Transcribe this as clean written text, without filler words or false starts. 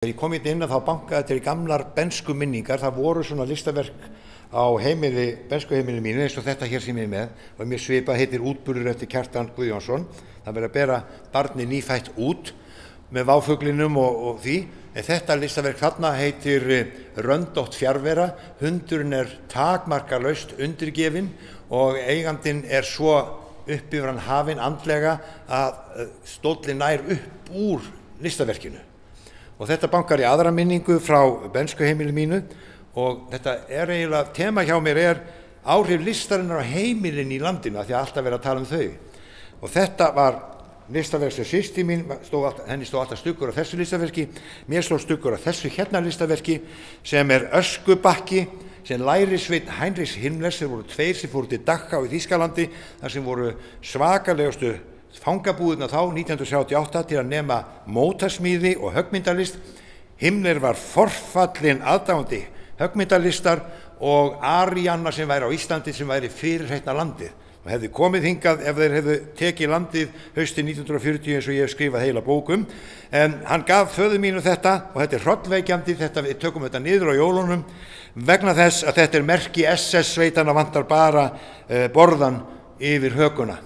Þegar ég kom inn þá bankaði til gamlar bensku minningar, það voru svona listaverk á heimili, bensku heimili mínu eins og þetta hér sem ég er með og mér svipað heitir Útburður eftir Kjartan Guðjónsson. Það verið að bera barni nýfætt út með váfuglinum og því. En þetta listaverk þarna heitir Röndótt fjarvera, hundurinn er takmarkalaust undirgefinn og eigandinn er svo upp yfir hann hafinn andlega að stóllinn nær upp úr listaverkinu. Og þetta bankar í aðra minningu frá bensku heimili mínu og þetta er eiginlega, tema hjá mér er áhrif listarinnar á heimilin í landinu af því að alltaf verið að tala um þau. Og þetta var listaverk sem systir mín, henni stóð alltaf stuggur á þessu listaverki, mér sló stuggur á þessu hérna listaverki sem er Öskubakki, sem lærisveinn Heinrichs Himmlers, þeir voru tveir sem fóru til Dachau í Þýskalandi, þar sem voru svakalegustu fangabúðina þá 1978 til að nema mótasmíði og höggmyndalist. Himmler var forfallinn aðdáandi höggmyndalistar og Arianna sem væri á Íslandi sem væri fyrirheitna landið og hefði komið hingað ef þeir hefðu tekið landið haustið 1940 eins og ég hef skrifað heila bókum. En hann gaf föður mínu þetta og þetta er hrollvekjandi, við tökum þetta niður á jólunum vegna þess að þetta er merki SS-sveitanna vantar bara borðan yfir hökuna.